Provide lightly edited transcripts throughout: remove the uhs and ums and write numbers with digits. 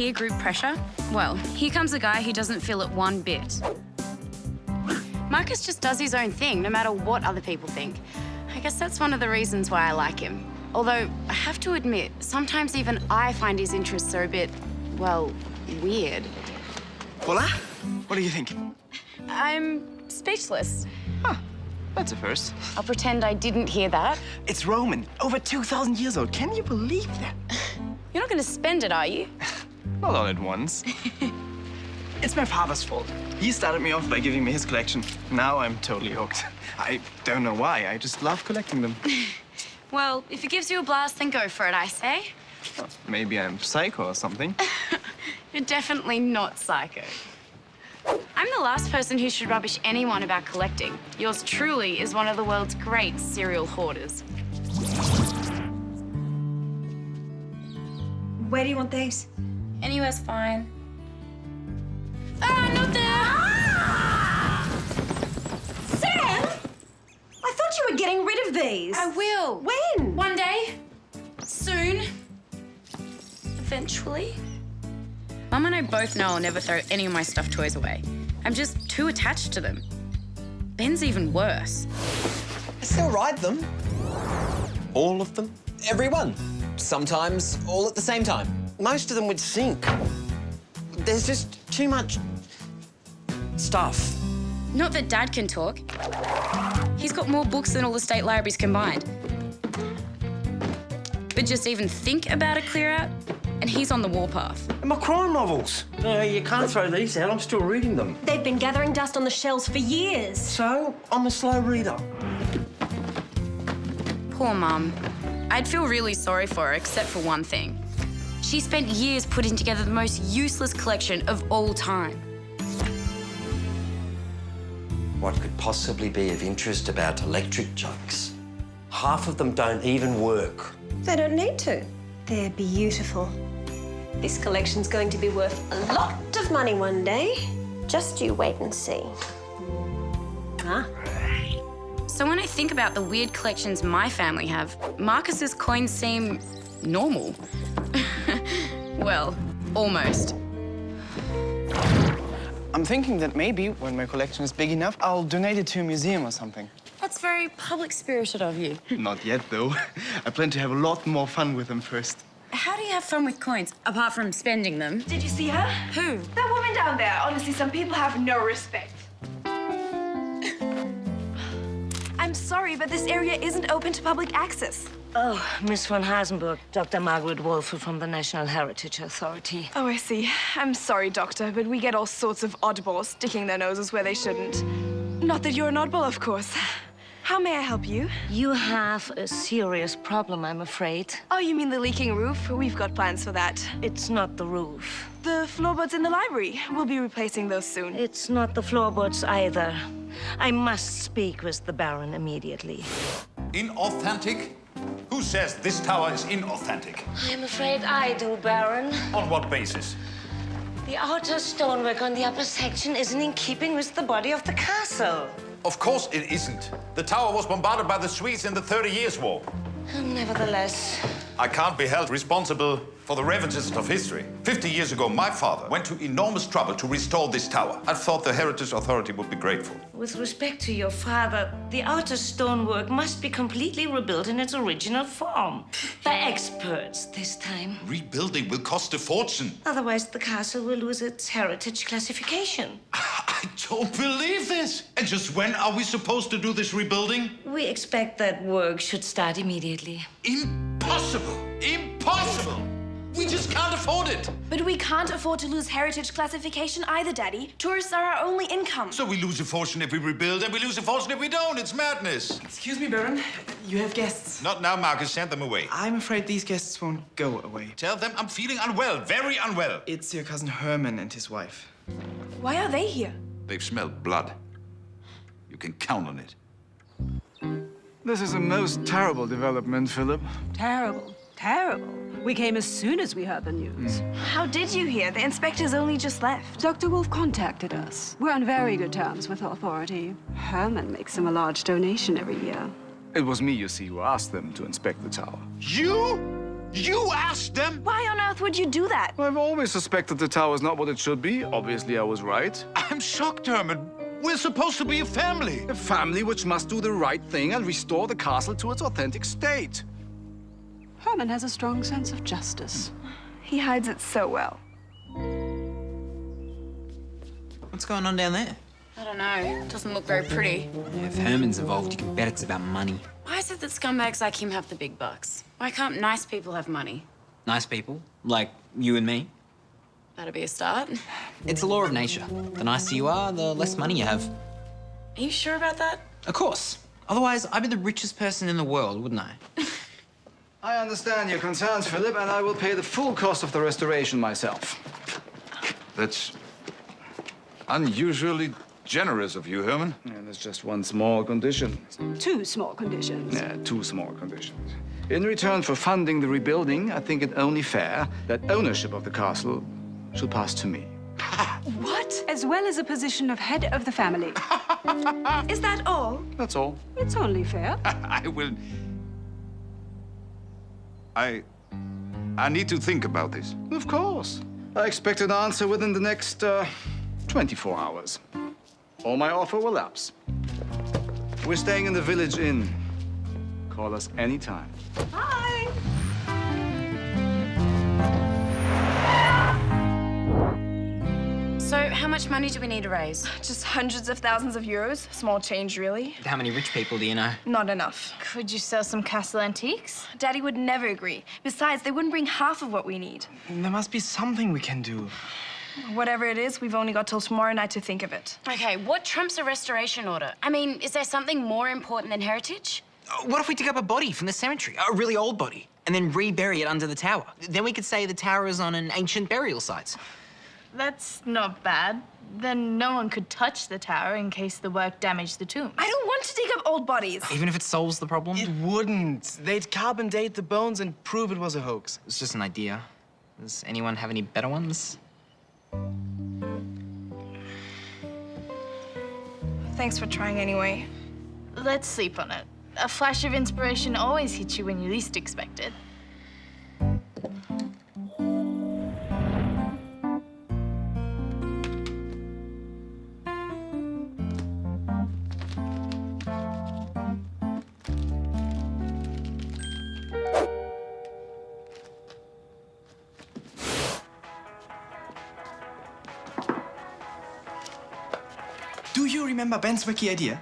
peer group pressure? Well, here comes a guy who doesn't feel it one bit. Marcus just does his own thing, no matter what other people think. I guess that's one of the reasons why I like him. Although, I have to admit, sometimes even I find his interests are a bit, well, weird. Voila? What do you think? I'm speechless. Huh. That's a first. I'll pretend I didn't hear that. It's Roman, over 2,000 years old. Can you believe that? You're not going to spend it, are you? Not all at once. It's my father's fault. He started me off by giving me his collection. Now I'm totally hooked. I don't know why. I just love collecting them. Well, if it gives you a blast, then go for it, I say. Well, maybe I'm psycho or something. You're definitely not psycho. I'm the last person who should rubbish anyone about collecting. Yours truly is one of the world's great serial hoarders. Where do you want these? Anywhere's fine. Ah, not there! Sam! I thought you were getting rid of these. I will. When? One day. Soon. Eventually. Mum and I both know I'll never throw any of my stuffed toys away. I'm just too attached to them. Ben's even worse. I still ride them. All of them? Every one. Sometimes all at the same time. Most of them would sink. There's just too much stuff. Not that Dad can talk. He's got more books than all the state libraries combined. But just even think about a clear out, and he's on the warpath. And my crime novels. No, you can't throw these out. I'm still reading them. They've been gathering dust on the shelves for years. So, I'm a slow reader. Poor Mum. I'd feel really sorry for her, except for one thing. She spent years putting together the most useless collection of all time. What could possibly be of interest about electric jugs? Half of them don't even work. They don't need to. They're beautiful. This collection's going to be worth a lot of money one day. Just you wait and see. Huh? So when I think about the weird collections my family have, Marcus's coins seem normal. Well, almost. I'm thinking that maybe when my collection is big enough, I'll donate it to a museum or something. That's very public-spirited of you. Not yet, though. I plan to have a lot more fun with them first. How do you have fun with coins, apart from spending them? Did you see her? Who? That woman down there. Honestly, some people have no respect. I'm sorry, but this area isn't open to public access. Oh, Miss von Hasenburg, Dr. Margaret Wolfe from the National Heritage Authority. Oh, I see. I'm sorry, Doctor, but we get all sorts of oddballs sticking their noses where they shouldn't. Not that you're an oddball, of course. How may I help you? You have a serious problem, I'm afraid. Oh, you mean the leaking roof? We've got plans for that. It's not the roof. The floorboards in the library. We'll be replacing those soon. It's not the floorboards either. I must speak with the Baron immediately. Inauthentic? Who says this tower is inauthentic? I'm afraid I do, Baron. On what basis? The outer stonework on the upper section isn't in keeping with the body of the castle. Of course it isn't. The tower was bombarded by the Swedes in the 30 Years' War. Nevertheless, I can't be held responsible for the ravages of history. 50 years ago, my father went to enormous trouble to restore this tower. I thought the Heritage Authority would be grateful. with respect to your father, the outer stonework must be completely rebuilt in its original form. By experts this time. Rebuilding will cost a fortune. Otherwise, the castle will lose its heritage classification. I don't believe this. And just when are we supposed to do this rebuilding? We expect that work should start immediately. Impossible! Impossible! We just can't afford it. But we can't afford to lose heritage classification either, Daddy. Tourists are our only income. So we lose a fortune if we rebuild, and we lose a fortune if we don't. It's madness. Excuse me, Baron. You have guests. Not now, Marcus. Send them away. I'm afraid these guests won't go away. Tell them I'm feeling unwell, very unwell. It's your cousin Hermann and his wife. Why are they here? They've smelled blood. You can count on it. This is a most terrible development, Philip. Terrible. Terrible. We came as soon as we heard the news. How did you hear? The inspector's only just left. Dr. Wolf contacted us. We're on very good terms with the authority. Hermann makes them a large donation every year. It was me, you see, who asked them to inspect the tower. You? You asked them? Why on earth would you do that? I've always suspected the tower's not what it should be. Obviously, I was right. I'm shocked, Hermann. We're supposed to be a family. A family which must do the right thing and restore the castle to its authentic state. Hermann has a strong sense of justice. He hides it so well. What's going on down there? I don't know. Doesn't look very pretty. Yeah, if Hermann's involved, you can bet it's about money. Why is it that scumbags like him have the big bucks? Why can't nice people have money? Nice people, like you and me. That'd be a start. It's a law of nature. The nicer you are, the less money you have. Are you sure about that? Of course. Otherwise, I'd be the richest person in the world, wouldn't I? I understand your concerns, Philip, and I will pay the full cost of the restoration myself. That's unusually generous of you, Hermann. Yeah, there's just one small condition. 2 small conditions. Yeah, 2 small conditions. In return for funding the rebuilding, I think it only fair that ownership of the castle should pass to me. What? As well as a position of head of the family. Is that all? That's all. It's only fair. I will... I need to think about this. Of course. I expect an answer within the next 24 hours. Or my offer will lapse. We're staying in the village inn. Call us anytime. Hi. So, how much money do we need to raise? Just hundreds of thousands of euros. Small change, really. How many rich people do you know? Not enough. Could you sell some castle antiques? Daddy would never agree. Besides, they wouldn't bring half of what we need. There must be something we can do. Whatever it is, we've only got till tomorrow night to think of it. Okay, what trumps a restoration order? I mean, is there something more important than heritage? What if we dig up a body from the cemetery, a really old body, and then rebury it under the tower? Then we could say the tower is on an ancient burial site. That's not bad. Then no one could touch the tower in case the work damaged the tomb. I don't want to dig up old bodies. Even if it solves the problem? It wouldn't. They'd carbon date the bones and prove it was a hoax. It's just an idea. Does anyone have any better ones? Thanks for trying anyway. Let's sleep on it. A flash of inspiration always hits you when you least expect it. Do you remember Ben's wacky idea?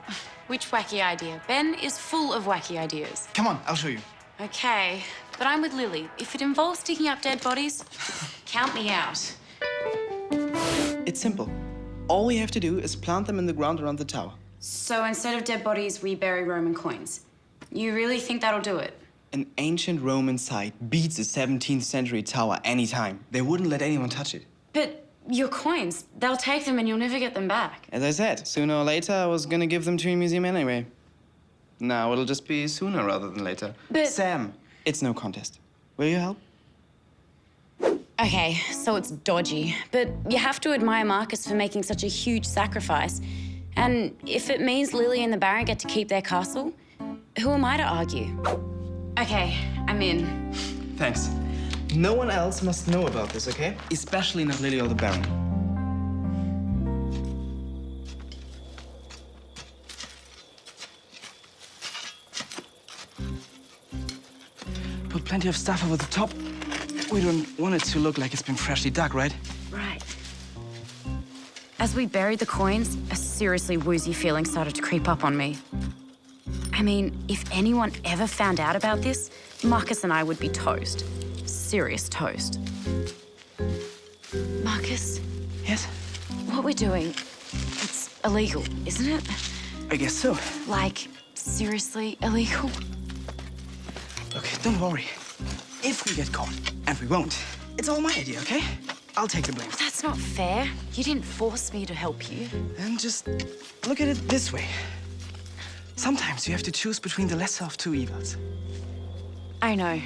Which wacky idea? Ben is full of wacky ideas. Come on, I'll show you. Okay, but I'm with Lili. If it involves digging up dead bodies, count me out. It's simple. All we have to do is plant them in the ground around the tower. So instead of dead bodies, we bury Roman coins. You really think that'll do it? An ancient Roman site beats a 17th century tower anytime. They wouldn't let anyone touch it. But your coins, they'll take them and you'll never get them back. As I said, sooner or later, I was gonna give them to a museum anyway. Now it'll just be sooner rather than later. But... Sam, it's no contest. Will you help? Okay, so it's dodgy, but you have to admire Marcus for making such a huge sacrifice. And if it means Lili and the Baron get to keep their castle, who am I to argue? Okay, I'm in. Thanks. No one else must know about this, okay? Especially not Lili or the Baron. Put plenty of stuff over the top. We don't want it to look like it's been freshly dug, right? Right. As we buried the coins, a seriously woozy feeling started to creep up on me. I mean, if anyone ever found out about this, Marcus and I would be toast. Serious toast. Marcus? Yes? What we're doing, it's illegal, isn't it? I guess so. Like, seriously illegal? Okay, don't worry. If we get caught, and we won't, it's all my idea, okay? I'll take the blame. That's not fair. You didn't force me to help you. And just look at it this way. Sometimes you have to choose between the lesser of two evils. I know.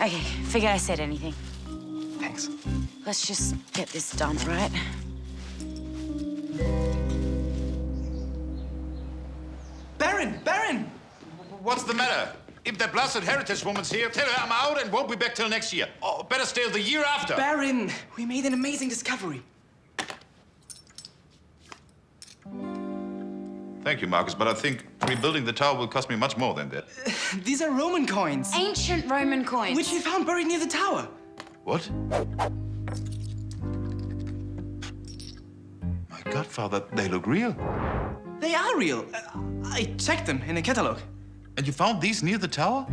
Okay, figured I said anything. Thanks. Let's just get this done, all right? Baron! What's the matter? If that blasted heritage woman's here, tell her I'm out and won't be back till next year. Or better still, the year after. Baron, we made an amazing discovery. Thank you, Marcus, but I think rebuilding the tower will cost me much more than that. These are Roman coins. Ancient Roman coins. Which we found buried near the tower. What? My godfather, they look real. They are real. I checked them in a catalog. And you found these near the tower?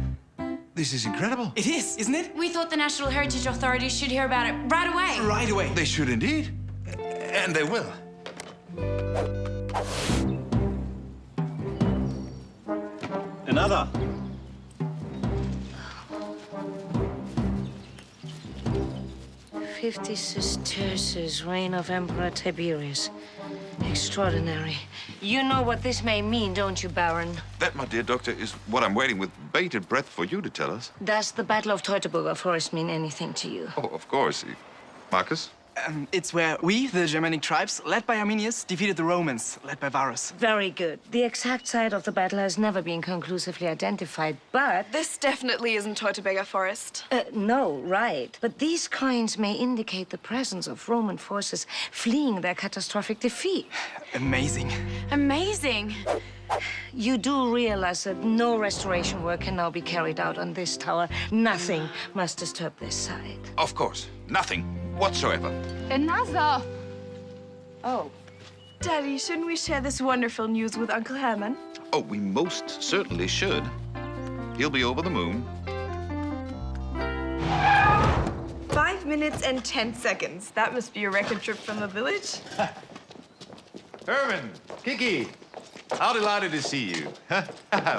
This is incredible. It is, isn't it? We thought the National Heritage Authorities should hear about it right away. Right away. They should indeed. And they will. Another. "50 sesterces, reign of Emperor Tiberius. Extraordinary. You know what this may mean, don't you, Baron? That, my dear doctor, is what I'm waiting with bated breath for you to tell us. Does the Battle of Teutoburger Forest mean anything to you? Oh, of course. Marcus? It's where we, the Germanic tribes, led by Arminius, defeated the Romans, led by Varus. Very good. The exact site of the battle has never been conclusively identified, but... This definitely isn't Teutoburger Forest. No, right. But these coins may indicate the presence of Roman forces fleeing their catastrophic defeat. Amazing. Amazing. You do realize that no restoration work can now be carried out on this tower. Nothing must disturb this site. Of course. Nothing whatsoever. Another. Oh. Daddy, shouldn't we share this wonderful news with Uncle Hermann? Oh, we most certainly should. He'll be over the moon. 5 minutes and 10 seconds. That must be a record trip from the village. Hermann, Kiki, how delighted to see you.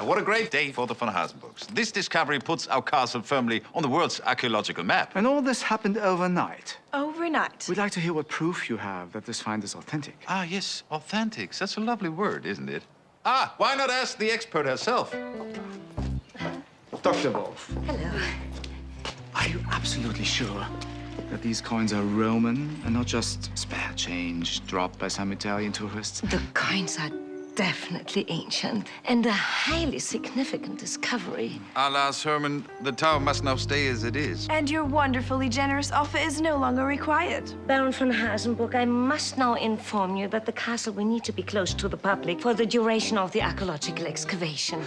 What a great day for the Van Hazen books. This discovery puts our castle firmly on the world's archaeological map. And all this happened overnight. Overnight. We'd like to hear what proof you have that this find is authentic. Ah, yes, authentic. That's a lovely word, isn't it? Ah, why not ask the expert herself? Dr. Wolf, Hello. are you absolutely sure that these coins are Roman and not just spare change dropped by some Italian tourists? The coins are definitely ancient and a highly significant discovery. Alas, Hermann, the tower must now stay as it is. And your wonderfully generous offer is no longer required. Baron von Hasenburg, I must now inform you that the castle will need to be closed to the public for the duration of the archaeological excavation.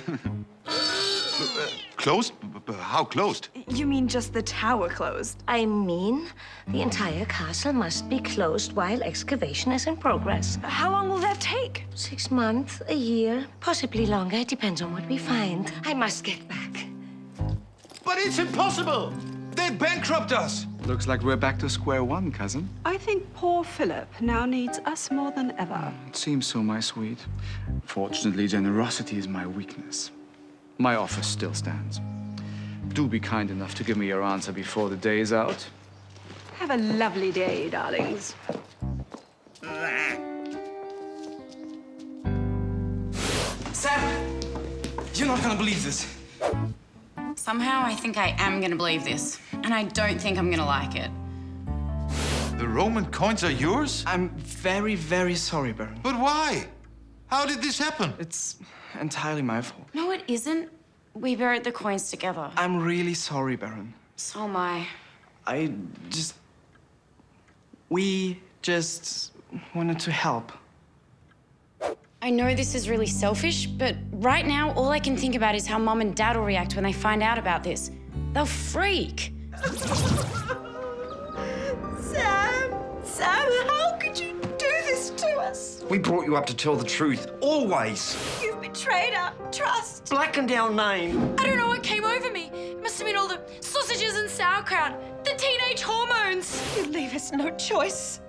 Closed? How closed? You mean just the tower closed? I mean, the entire castle must be closed while excavation is in progress. How long will that take? 6 months, a year, possibly longer. It depends on what we find. I must get back. But it's impossible! They bankrupt us! Looks like we're back to square one, cousin. I think poor Philip now needs us more than ever. It seems so, my sweet. Fortunately, generosity is my weakness. My offer still stands. Do be kind enough to give me your answer before the day is out. Have a lovely day, darlings. Sam, you're not gonna believe this. Somehow I think I am gonna believe this. And I don't think I'm gonna like it. The Roman coins are yours? I'm very, very sorry, Baron. But why? How did this happen? It's entirely my fault. No, it isn't. We buried the coins together. I'm really sorry, Baron. So am I. We just wanted to help. I know this is really selfish, but right now, all I can think about is how Mom and Dad will react when they find out about this. They'll freak. Sam, how could you do this to us? We brought you up to tell the truth, always. You've betrayed our trust. Blackened our name. I don't know what came over me. It must have been all the sausages and sauerkraut, the teenage hormones. You leave us no choice.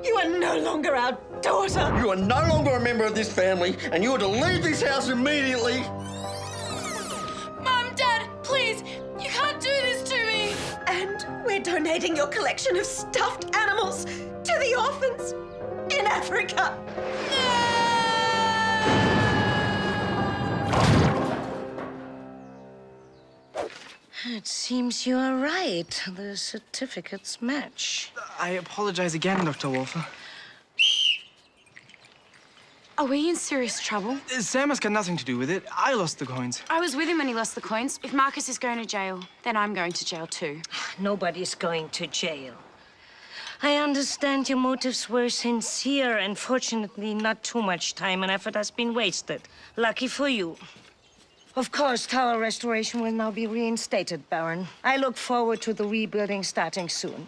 You are no longer our daughter. You are no longer a member of this family, and you are to leave this house immediately. Mom, Dad, please, you can't do this to me. And we're donating your collection of stuffed animals to the orphans in Africa. It seems you are right. The certificates match. I apologize again, Dr. Wolfer. Are we in serious trouble? Sam has got nothing to do with it. I lost the coins. I was with him when he lost the coins. If Marcus is going to jail, then I'm going to jail too. Nobody's going to jail. I understand your motives were sincere, and fortunately, not too much time and effort has been wasted. Lucky for you. Of course, tower restoration will now be reinstated, Baron. I look forward to the rebuilding starting soon.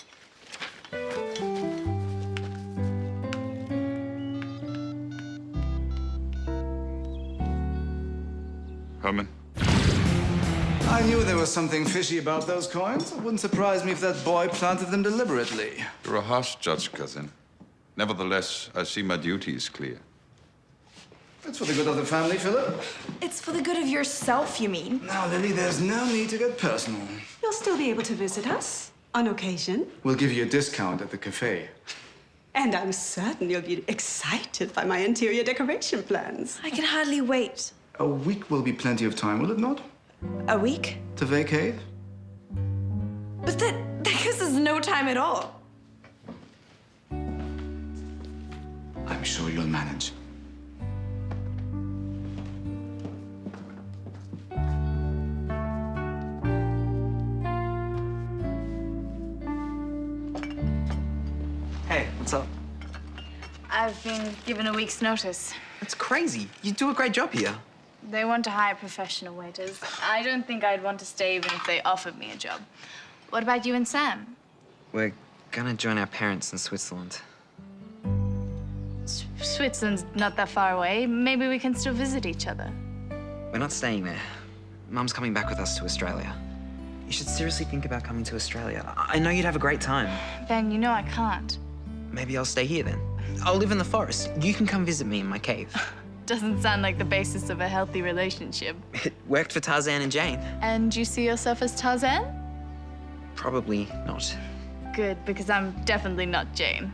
Hermann? I knew there was something fishy about those coins. It wouldn't surprise me if that boy planted them deliberately. You're a harsh judge, cousin. Nevertheless, I see my duty is clear. It's for the good of the family, Philip. It's for the good of yourself, you mean? Now, Lily, there's no need to get personal. You'll still be able to visit us on occasion. We'll give you a discount at the cafe. And I'm certain you'll be excited by my interior decoration plans. I can hardly wait. A week will be plenty of time, will it not? A week? To vacate? But that gives us no time at all. I'm sure you'll manage. Hey, what's up? I've been given a week's notice. That's crazy. You do a great job here. They want to hire professional waiters. I don't think I'd want to stay even if they offered me a job. What about you and Sam? We're gonna join our parents in Switzerland. Switzerland's not that far away. Maybe we can still visit each other. We're not staying there. Mum's coming back with us to Australia. You should seriously think about coming to Australia. I know you'd have a great time. Ben, you know I can't. Maybe I'll stay here then. I'll live in the forest. You can come visit me in my cave. Doesn't sound like the basis of a healthy relationship. It worked for Tarzan and Jane. And you see yourself as Tarzan? Probably not. Good, because I'm definitely not Jane.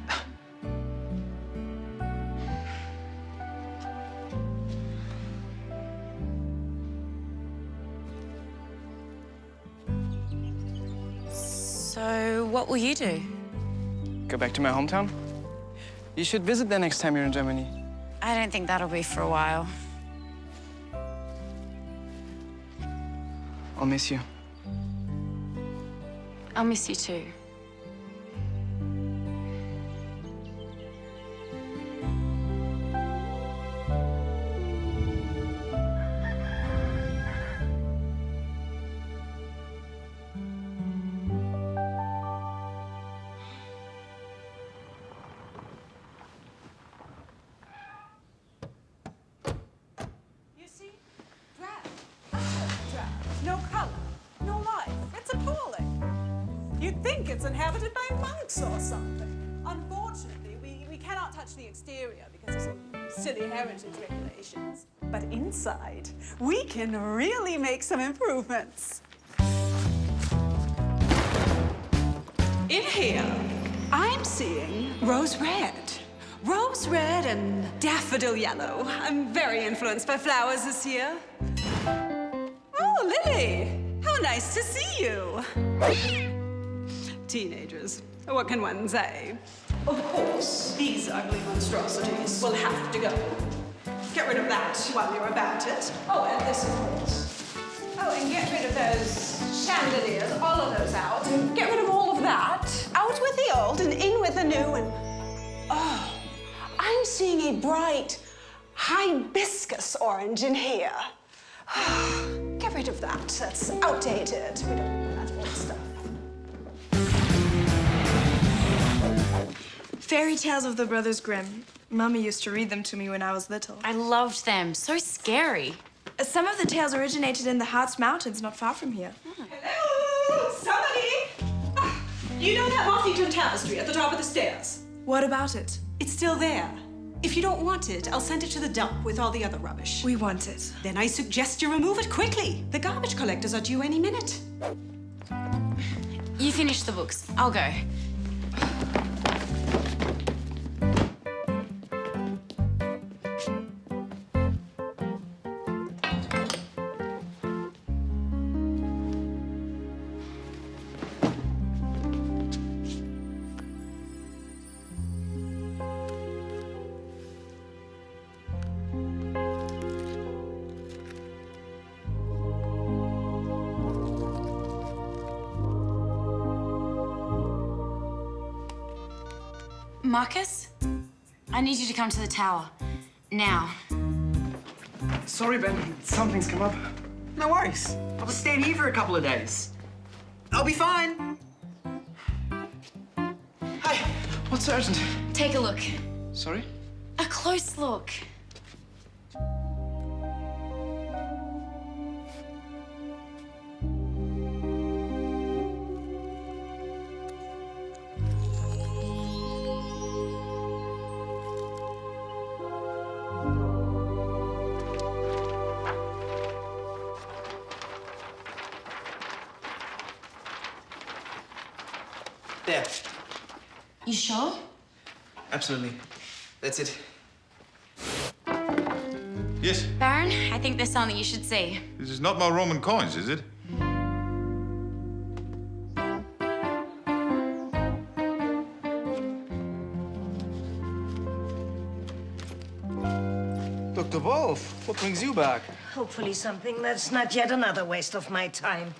So, what will you do? Go back to my hometown? You should visit there next time you're in Germany. I don't think that'll be for a while. I'll miss you. I'll miss you too. No color, no life. It's appalling. You'd think it's inhabited by monks or something. Unfortunately, we cannot touch the exterior because of some silly heritage regulations. But inside, we can really make some improvements. In here, I'm seeing rose red. Rose red and daffodil yellow. I'm very influenced by flowers this year. Oh, Lili! How nice to see you! Teenagers, what can one say? Of course, these ugly monstrosities will have to go. Get rid of that while you're about it. Oh, and this, of course. Oh, and get rid of those chandeliers, all of those out. And get rid of all of that. Out with the old and in with the new and... Oh, I'm seeing a bright hibiscus orange in here. Get rid of that. That's outdated. We don't need that old stuff. Fairy tales of the Brothers Grimm. Mummy used to read them to me when I was little. I loved them. So scary. Some of the tales originated in the Harz Mountains, not far from here. Hello? Somebody? You know that moth-eaten tapestry at the top of the stairs? What about it? It's still there. If you don't want it, I'll send it to the dump with all the other rubbish. We want it. Then I suggest you remove it quickly. The garbage collectors are due any minute. You finish the books. I'll go. Marcus, I need you to come to the tower. Now. Sorry, Ben. Something's come up. No worries. I was staying here for a couple of days. I'll be fine. Hi. What's urgent? Take a look. Sorry? A close look. There. You sure? Absolutely. That's it. Yes. Baron, I think there's something you should see. This is not my Roman coins, is it? Dr. Wolf, what brings you back? Hopefully something that's not yet another waste of my time.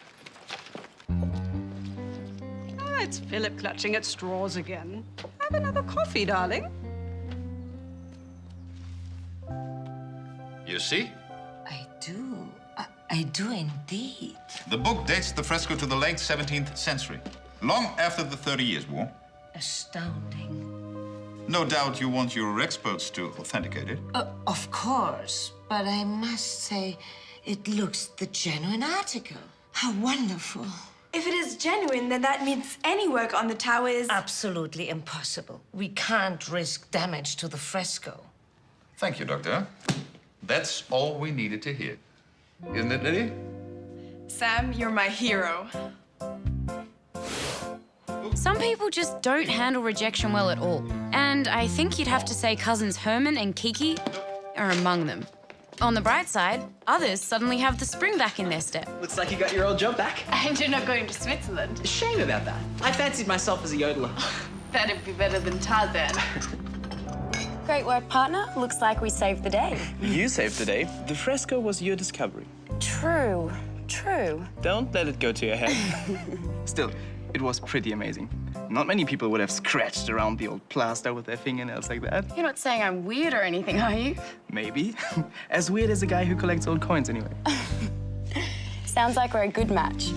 Ah, it's Philip clutching at straws again. Have another coffee, darling. You see? I do. I do indeed. The book dates the fresco to the late 17th century, long after the 30 Years' War. Astounding. No doubt you want your experts to authenticate it. Of course, but I must say, it looks the genuine article. How wonderful. If it is genuine, then that means any work on the tower is... Absolutely impossible. We can't risk damage to the fresco. Thank you, Doctor. That's all we needed to hear. Isn't it, Lili? Sam, you're my hero. Some people just don't handle rejection well at all. And I think you'd have to say cousins Hermann and Kiki are among them. On the bright side, others suddenly have the spring back in their step. Looks like you got your old job back. And you're not going to Switzerland. Shame about that. I fancied myself as a yodeler. That'd be better than Tarzan. Great work, partner. Looks like we saved the day. You saved the day. The fresco was your discovery. True. Don't let it go to your head. Still, it was pretty amazing. Not many people would have scratched around the old plaster with their fingernails like that. You're not saying I'm weird or anything, are you? Maybe. As weird as a guy who collects old coins, anyway. Sounds like we're a good match.